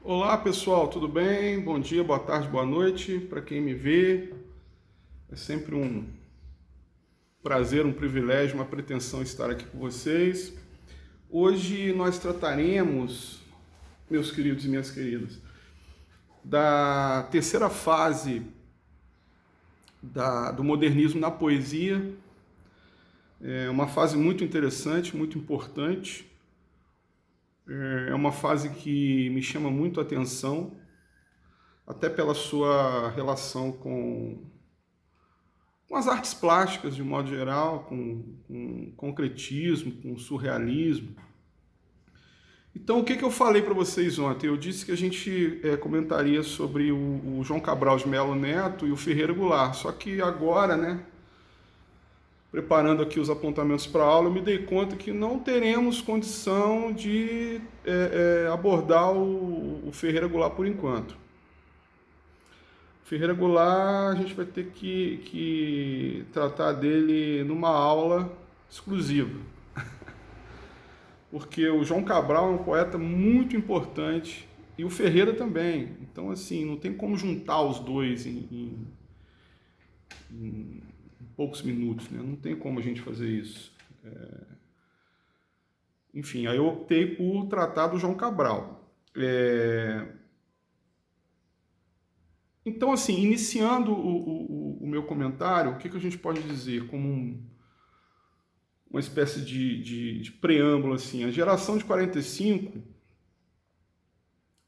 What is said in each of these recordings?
Olá pessoal, tudo bem? Bom dia, boa tarde, boa noite para quem me vê. É sempre um prazer, um privilégio, uma pretensão estar aqui com vocês. Hoje nós trataremos, meus queridos e minhas queridas, da terceira fase do modernismo na poesia. É uma fase muito interessante, muito importante. É uma fase que me chama muito a atenção, até pela sua relação com as artes plásticas de um modo geral, com concretismo, com surrealismo. Então, o que eu falei para vocês ontem? Eu disse que a gente comentaria sobre o João Cabral de Melo Neto e o Ferreira Goulart, só que agora, né, preparando aqui os apontamentos para a aula, eu me dei conta que não teremos condição de abordar o Ferreira Goulart por enquanto. Ferreira Goulart, a gente vai ter que tratar dele numa aula exclusiva. Porque o João Cabral é um poeta muito importante e o Ferreira também. Então, assim, não tem como juntar os dois em poucos minutos, né? Não tem como a gente fazer isso. Enfim, aí eu optei por tratar do João Cabral. Então, assim, iniciando o meu comentário, o que a gente pode dizer como uma espécie de preâmbulo, assim? A geração de 45,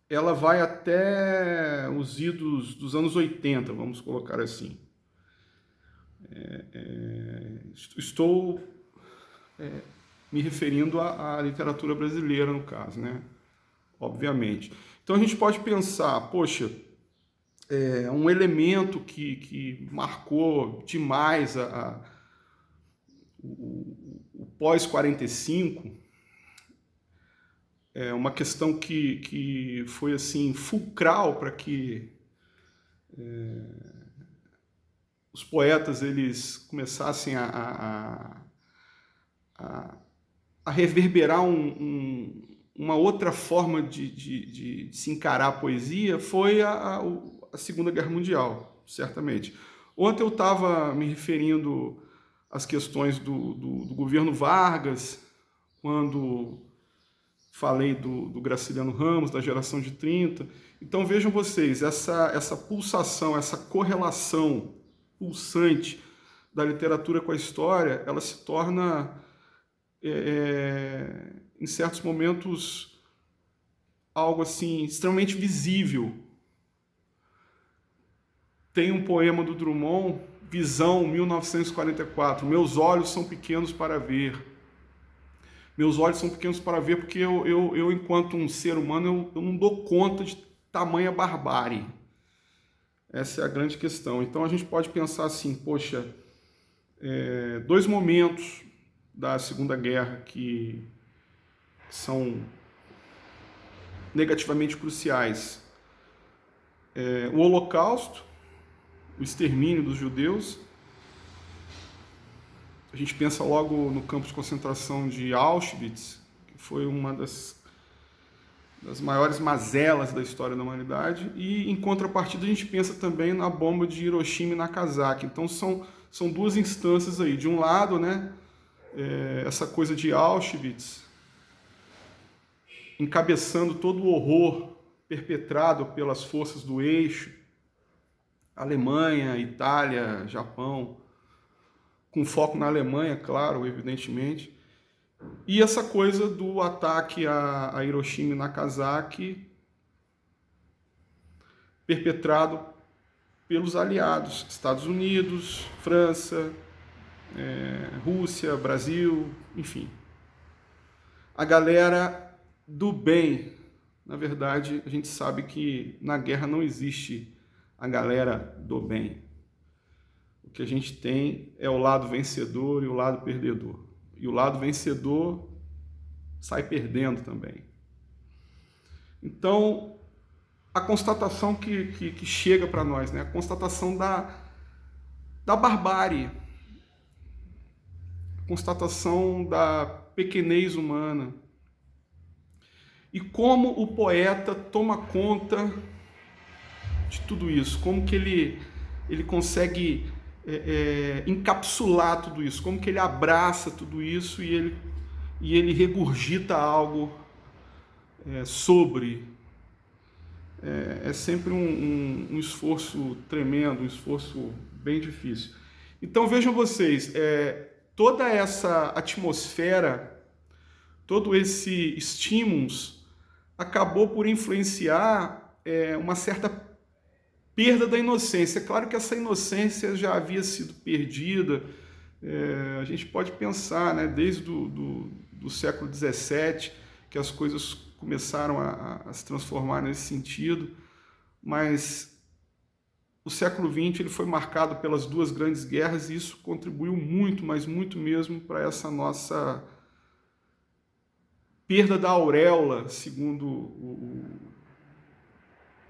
ela vai até os idos dos anos 80, vamos colocar assim. Estou me referindo à literatura brasileira, no caso, né? Obviamente. Então a gente pode pensar, poxa, um elemento que marcou demais o pós-45, é uma questão que foi assim fulcral para que os poetas eles começassem a reverberar uma outra forma de se encarar a poesia, foi a Segunda Guerra Mundial, certamente. Ontem eu estava me referindo às questões do governo Vargas, quando falei do Graciliano Ramos, da geração de 30. Então vejam vocês, essa pulsação, essa correlação pulsante da literatura com a história, ela se torna, em certos momentos, algo assim extremamente visível. Tem um poema do Drummond, Visão, 1944, meus olhos são pequenos para ver. Meus olhos são pequenos para ver porque eu enquanto um ser humano, eu não dou conta de tamanha barbárie. Essa é a grande questão. Então a gente pode pensar assim, poxa, dois momentos da Segunda Guerra que são negativamente cruciais. O Holocausto, o extermínio dos judeus. A gente pensa logo no campo de concentração de Auschwitz, que foi uma das maiores mazelas da história da humanidade, e em contrapartida a gente pensa também na bomba de Hiroshima e Nagasaki. Então são duas instâncias aí. De um lado, né, essa coisa de Auschwitz, encabeçando todo o horror perpetrado pelas forças do eixo, Alemanha, Itália, Japão, com foco na Alemanha, claro, evidentemente. E essa coisa do ataque a Hiroshima e Nagasaki, perpetrado pelos aliados, Estados Unidos, França, Rússia, Brasil, enfim. A galera do bem, na verdade, a gente sabe que na guerra não existe a galera do bem. O que a gente tem é o lado vencedor e o lado perdedor. E o lado vencedor sai perdendo também. Então, a constatação que chega para nós, né? A constatação da barbárie, a constatação da pequenez humana. e como o poeta toma conta de tudo isso, como que ele consegue encapsular tudo isso, como que ele abraça tudo isso e ele regurgita algo sobre. É sempre um esforço tremendo, um esforço bem difícil. Então vejam vocês, toda essa atmosfera, todo esse estímulos acabou por influenciar uma certa perda da inocência. Claro que essa inocência já havia sido perdida, a gente pode pensar, né, desde do século XVII, que as coisas começaram a se transformar nesse sentido, mas o século XX ele foi marcado pelas duas grandes guerras e isso contribuiu muito, mas muito mesmo, para essa nossa perda da auréola, segundo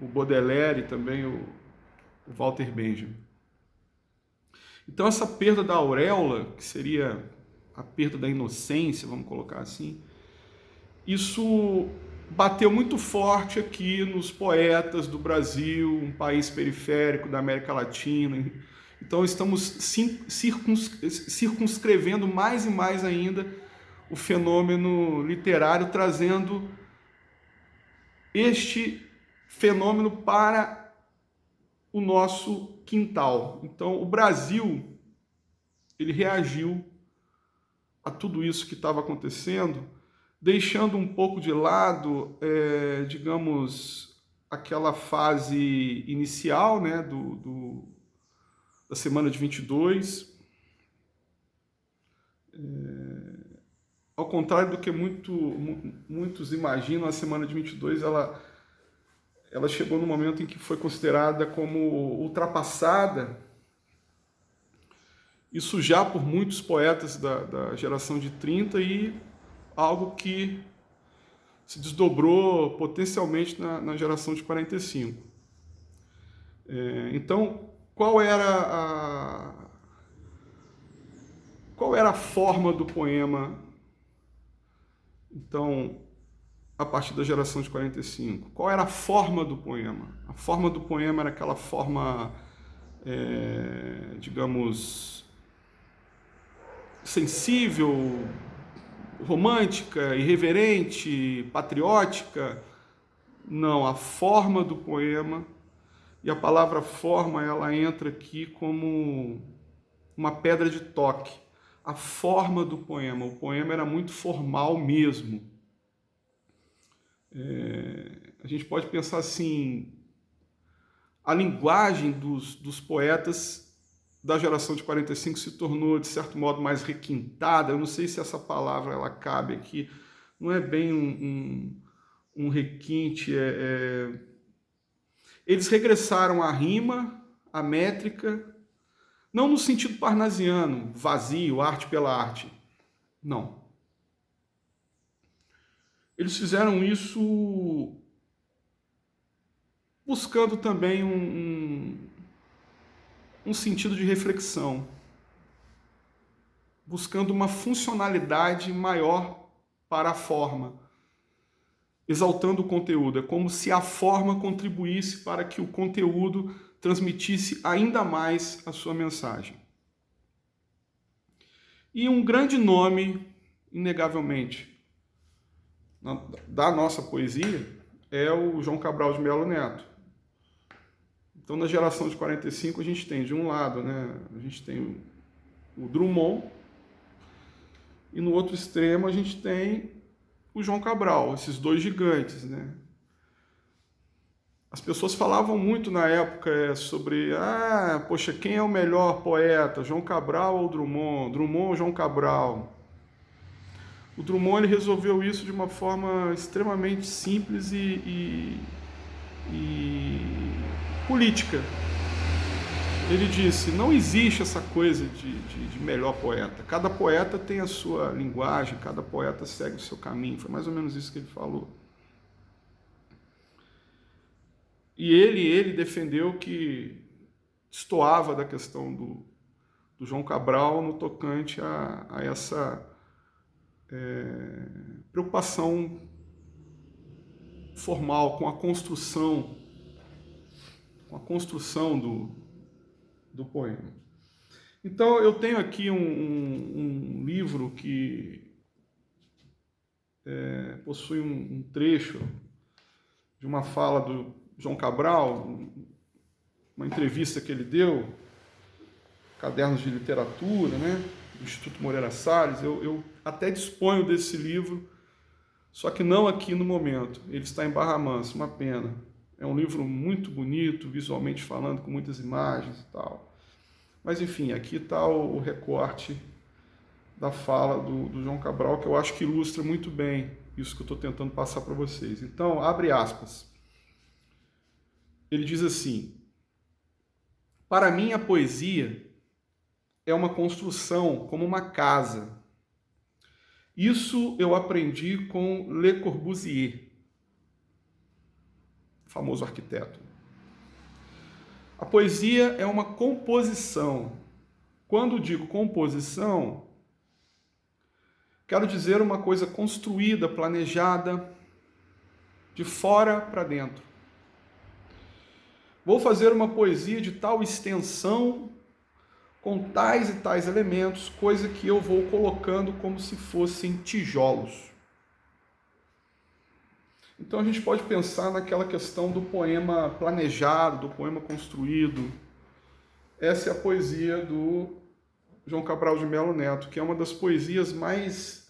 o Baudelaire e também o Walter Benjamin. Então essa perda da auréola, que seria a perda da inocência, vamos colocar assim, isso bateu muito forte aqui nos poetas do Brasil, um país periférico da América Latina. Então estamos circunscrevendo mais e mais ainda o fenômeno literário, trazendo este fenômeno para o nosso quintal. Então o Brasil, ele reagiu a tudo isso que estava acontecendo, deixando um pouco de lado, digamos, aquela fase inicial, né, da semana de 22. Ao contrário do que muitos imaginam, a semana de 22 ela chegou no momento em que foi considerada como ultrapassada. Isso já por muitos poetas da geração de 30 e algo que se desdobrou potencialmente na geração de 45. Então, qual era a forma do poema, então, a partir da geração de 45? Qual era a forma do poema? A forma do poema era aquela forma, digamos, sensível, romântica, irreverente, patriótica? Não, a forma do poema, e a palavra forma, ela entra aqui como uma pedra de toque. A forma do poema, o poema era muito formal mesmo. A gente pode pensar assim, a linguagem dos poetas da geração de 45 se tornou, de certo modo, mais requintada. Eu não sei se essa palavra ela cabe aqui, não é bem um requinte. Eles regressaram à rima, à métrica, não no sentido parnasiano, vazio, arte pela arte. Não. Eles fizeram isso buscando também um sentido de reflexão, buscando uma funcionalidade maior para a forma, exaltando o conteúdo. É como se a forma contribuísse para que o conteúdo transmitisse ainda mais a sua mensagem. E um grande nome, inegavelmente, da nossa poesia é o João Cabral de Melo Neto. Então, na geração de 45, a gente tem, de um lado, né, a gente tem o Drummond, e no outro extremo a gente tem o João Cabral, esses dois gigantes, né? As pessoas falavam muito na época sobre, poxa, quem é o melhor poeta, João Cabral ou Drummond? Drummond ou João Cabral? O Drummond ele resolveu isso de uma forma extremamente simples e política. Ele disse, não existe essa coisa de melhor poeta. Cada poeta tem a sua linguagem, cada poeta segue o seu caminho. Foi mais ou menos isso que ele falou. E ele defendeu que destoava da questão do João Cabral no tocante a essa preocupação formal, com a construção do poema. Então, eu tenho aqui um livro que possui um trecho de uma fala do João Cabral, uma entrevista que ele deu, Cadernos de Literatura, né, do Instituto Moreira Salles. Eu até disponho desse livro, só que não aqui no momento. Ele está em Barra Mansa, uma pena. É um livro muito bonito, visualmente falando, com muitas imagens e tal. Mas, enfim, aqui está o recorte da fala do João Cabral, que eu acho que ilustra muito bem isso que eu estou tentando passar para vocês. Então, abre aspas. Ele diz assim: para mim, a poesia é uma construção como uma casa. Isso eu aprendi com Le Corbusier, famoso arquiteto. A poesia é uma composição. Quando digo composição, quero dizer uma coisa construída, planejada, de fora para dentro. Vou fazer uma poesia de tal extensão, com tais e tais elementos, coisa que eu vou colocando como se fossem tijolos. Então a gente pode pensar naquela questão do poema planejado, do poema construído. Essa é a poesia do João Cabral de Melo Neto, que é uma das poesias mais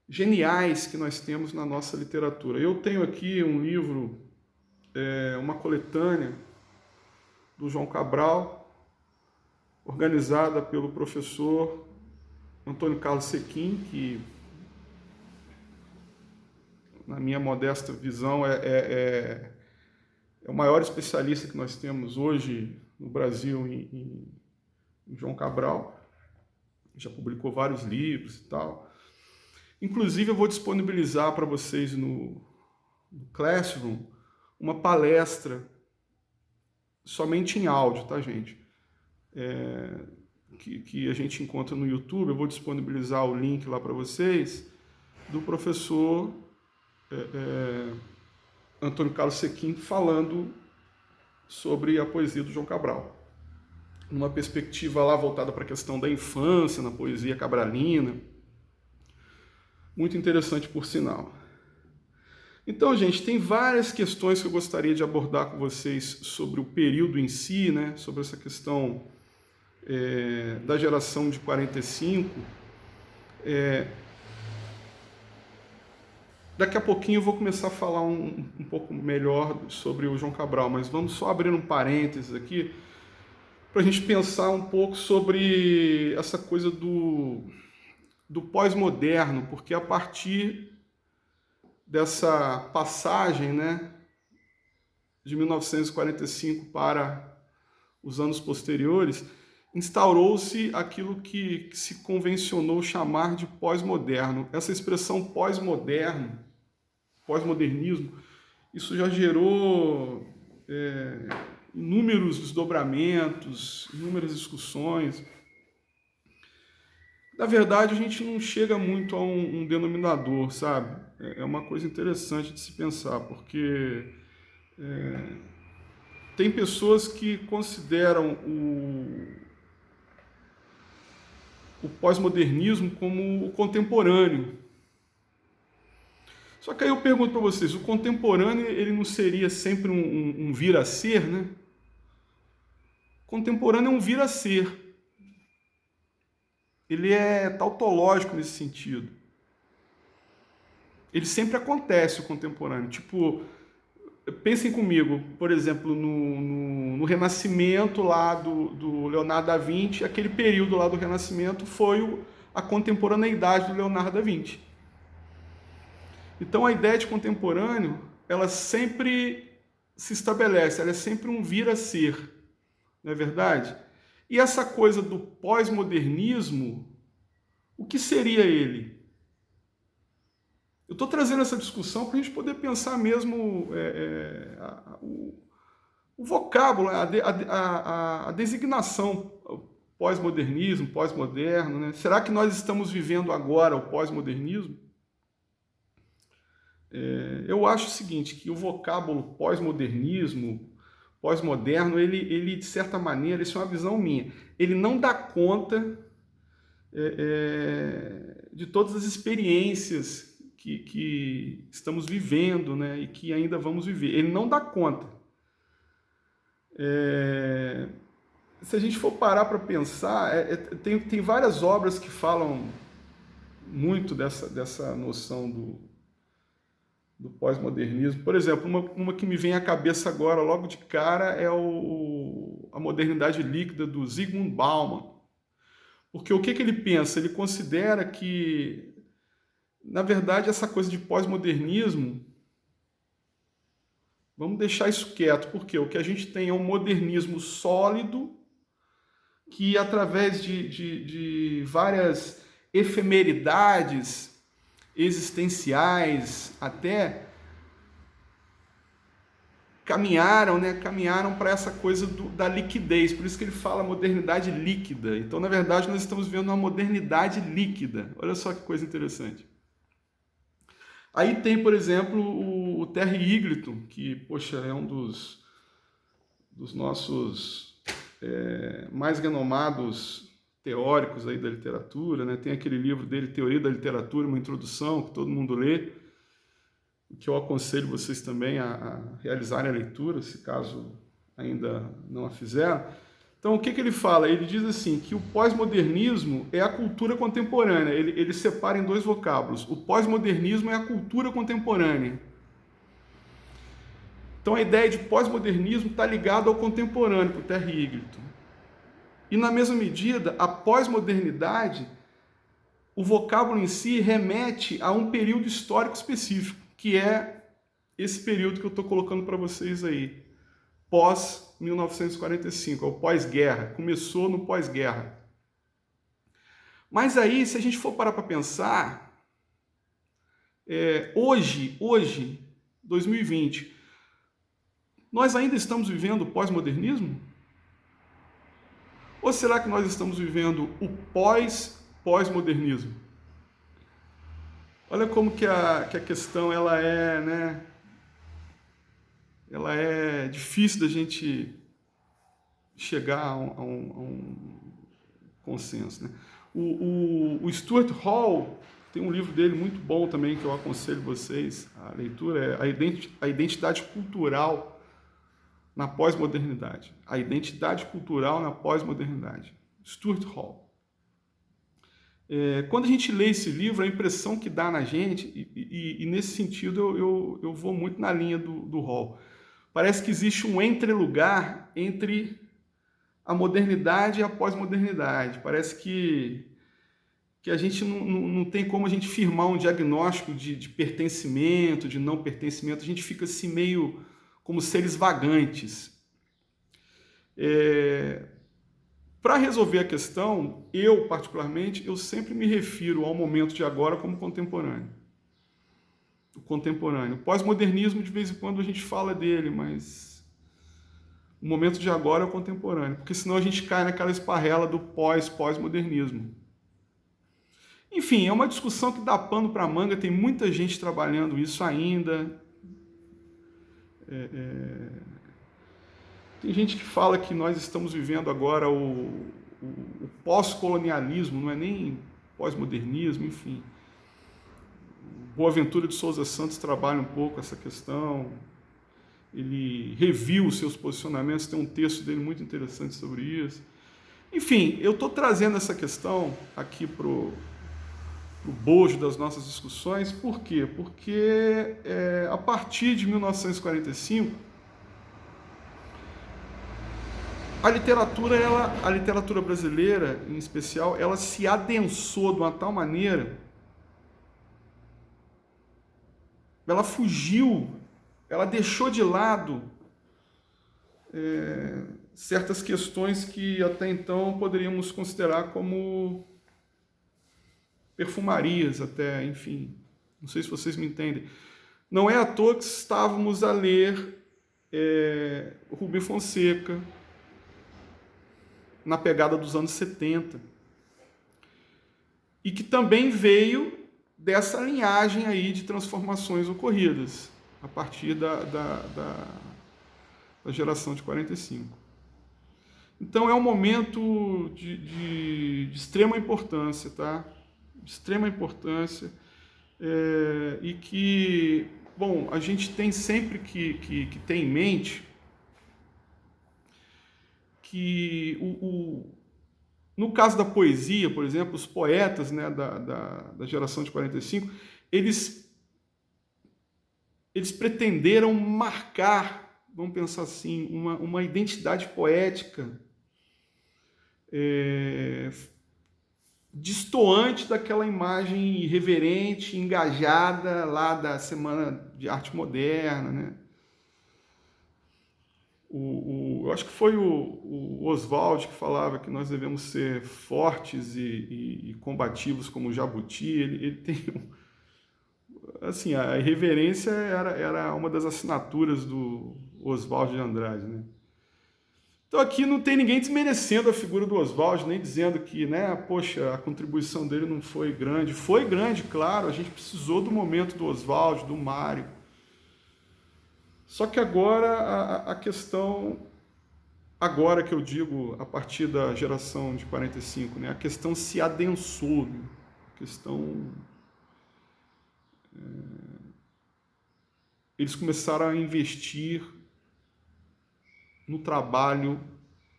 geniais que nós temos na nossa literatura. Eu tenho aqui um livro, uma coletânea do João Cabral, organizada pelo professor Antônio Carlos Sequim, que, na minha modesta visão, é o maior especialista que nós temos hoje no Brasil em João Cabral. Já publicou vários livros e tal. Inclusive, eu vou disponibilizar para vocês no Classroom uma palestra somente em áudio, tá, gente? Que a gente encontra no YouTube. Eu vou disponibilizar o link lá para vocês, do professor Antônio Carlos Sequim, falando sobre a poesia do João Cabral, numa perspectiva lá voltada para a questão da infância, na poesia cabralina. Muito interessante, por sinal. Então, gente, tem várias questões que eu gostaria de abordar com vocês sobre o período em si, né? Sobre essa questão da geração de 45. Daqui a pouquinho eu vou começar a falar um pouco melhor sobre o João Cabral, mas vamos só abrir um parênteses aqui para a gente pensar um pouco sobre essa coisa do pós-moderno, porque a partir dessa passagem, né, de 1945 para os anos posteriores, instaurou-se aquilo que se convencionou chamar de pós-moderno. Essa expressão pós-moderno, pós-modernismo, isso já gerou inúmeros desdobramentos, inúmeras discussões. Na verdade, a gente não chega muito a um denominador, sabe? É uma coisa interessante de se pensar, porque tem pessoas que consideram o pós-modernismo como o contemporâneo. Só que aí eu pergunto para vocês, o contemporâneo ele não seria sempre um vir a ser, né? Contemporâneo é um vir a ser. Ele é tautológico nesse sentido. Ele sempre acontece, o contemporâneo. Tipo, pensem comigo, por exemplo, no Renascimento lá do Leonardo da Vinci, aquele período lá do Renascimento foi a contemporaneidade do Leonardo da Vinci. Então a ideia de contemporâneo, ela sempre se estabelece, ela é sempre um vir a ser, não é verdade? E essa coisa do pós-modernismo, o que seria ele? Eu estou trazendo essa discussão para a gente poder pensar mesmo o vocábulo, a designação pós-modernismo, pós-moderno, né? Será que nós estamos vivendo agora o pós-modernismo? Eu acho o seguinte, que o vocábulo pós-modernismo, pós-moderno, ele, de certa maneira, isso é uma visão minha, ele não dá conta de todas as experiências que estamos vivendo, né, e que ainda vamos viver. Ele não dá conta. Se a gente for parar para pensar, tem várias obras que falam muito dessa noção do pós-modernismo. Por exemplo, uma que me vem à cabeça agora, logo de cara, é a modernidade líquida do Zygmunt Bauman. Porque o que ele pensa? Ele considera que, na verdade, essa coisa de pós-modernismo, vamos deixar isso quieto, porque o que a gente tem é um modernismo sólido que, através de várias efemeridades existenciais, até caminharam para essa coisa da liquidez. Por isso que ele fala modernidade líquida. Então, na verdade, nós estamos vendo uma modernidade líquida. Olha só que coisa interessante. Aí tem, por exemplo, o Terry Eagleton, que, poxa, é um dos nossos mais renomados teóricos aí da literatura, né? Tem aquele livro dele, Teoria da Literatura, uma introdução, que todo mundo lê, que eu aconselho vocês também a realizarem a leitura, se caso ainda não a fizeram. Então, o que ele fala? Ele diz assim, que o pós-modernismo é a cultura contemporânea. Ele separa em dois vocábulos. O pós-modernismo é a cultura contemporânea. Então, a ideia de pós-modernismo está ligada ao contemporâneo, para o Terry Eagleton. E, na mesma medida, a pós-modernidade, o vocábulo em si remete a um período histórico específico, que é esse período que eu estou colocando para vocês aí, pós-1945, é o pós-guerra, começou no pós-guerra. Mas aí, se a gente for parar para pensar, hoje, 2020, nós ainda estamos vivendo o pós-modernismo? Ou será que nós estamos vivendo o pós-modernismo? Olha como que a questão ela é, né? Ela é difícil da gente chegar a um consenso, né? O Stuart Hall tem um livro dele muito bom também que eu aconselho vocês a leitura, é a identidade cultural na pós-modernidade. A identidade cultural na pós-modernidade. Stuart Hall. Quando a gente lê esse livro, a impressão que dá na gente, e nesse sentido eu vou muito na linha do Hall, parece que existe um entrelugar entre a modernidade e a pós-modernidade. Parece que a gente não tem como a gente firmar um diagnóstico de pertencimento, de não pertencimento, a gente fica assim meio como seres vagantes. Para resolver a questão, eu particularmente, eu sempre me refiro ao momento de agora como contemporâneo. O contemporâneo. O pós-modernismo, de vez em quando a gente fala dele, mas o momento de agora é o contemporâneo, porque senão a gente cai naquela esparrela do pós-modernismo. Enfim, é uma discussão que dá pano para manga, tem muita gente trabalhando isso ainda. Tem gente que fala que nós estamos vivendo agora o pós-colonialismo, não é nem pós-modernismo, enfim. Boaventura de Souza Santos trabalha um pouco essa questão, ele reviu os seus posicionamentos, tem um texto dele muito interessante sobre isso. Enfim, eu estou trazendo essa questão aqui para o bojo das nossas discussões, por quê? Porque a partir de 1945, a literatura brasileira, em especial, ela se adensou de uma tal maneira, ela fugiu, ela deixou de lado certas questões que até então poderíamos considerar como perfumarias até, enfim, não sei se vocês me entendem. Não é à toa que estávamos a ler Rubem Fonseca, na pegada dos anos 70, e que também veio dessa linhagem aí de transformações ocorridas a partir da geração de 45. Então é um momento de extrema importância, tá? De extrema importância, e que, bom, a gente tem sempre que ter em mente que no caso da poesia, por exemplo, os poetas, né, da geração de 45, eles pretenderam marcar, vamos pensar assim, uma identidade poética destoante daquela imagem irreverente, engajada lá da Semana de Arte Moderna, né? Eu acho que foi o Oswald que falava que nós devemos ser fortes e combativos como o jabuti. Ele tem... Assim, a irreverência era uma das assinaturas do Oswald de Andrade, né? Então aqui não tem ninguém desmerecendo a figura do Oswald, nem dizendo que, né, poxa, a contribuição dele não foi grande. Foi grande, claro, a gente precisou do momento do Oswald, do Mário. Só que agora a questão, agora que eu digo a partir da geração de 45, né, a questão se adensou, né? A questão... eles começaram a investir no trabalho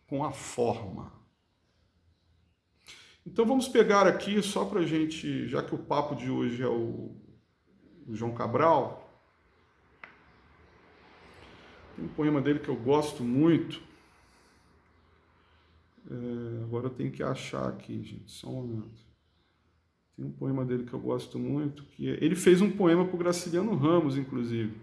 com a forma. Então vamos pegar aqui, só para a gente, já que o papo de hoje é o João Cabral, tem um poema dele que eu gosto muito. Agora eu tenho que achar aqui, gente, só um momento. Tem um poema dele que eu gosto muito, que ele fez um poema para o Graciliano Ramos, inclusive.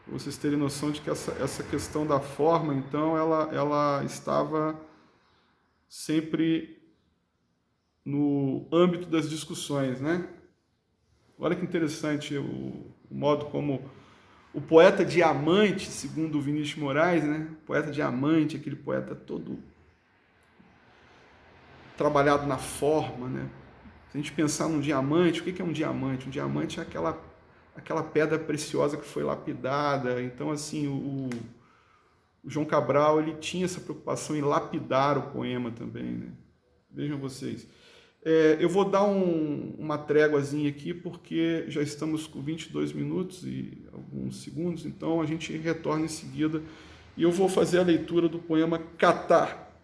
Para vocês terem noção de que essa questão da forma, então, ela estava sempre no âmbito das discussões, né? Olha que interessante o modo como o poeta diamante, segundo o Vinícius Moraes, né? O poeta diamante, aquele poeta todo trabalhado na forma, né? Se a gente pensar num diamante, o que é um diamante? Um diamante é aquela pedra preciosa que foi lapidada. Então, assim, o João Cabral, ele tinha essa preocupação em lapidar o poema também, né? Vejam vocês. Eu vou dar uma tréguazinha aqui, porque já estamos com 22 minutos e alguns segundos, então a gente retorna em seguida e eu vou fazer a leitura do poema Catar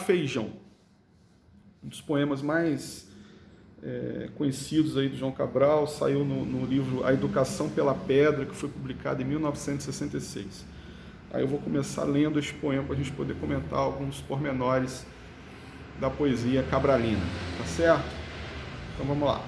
Feijão, um dos poemas mais conhecidos aí do João Cabral, saiu no livro A Educação pela Pedra, que foi publicado em 1966. Aí eu vou começar lendo esse poema para a gente poder comentar alguns pormenores da poesia cabralina, tá certo? Então vamos lá.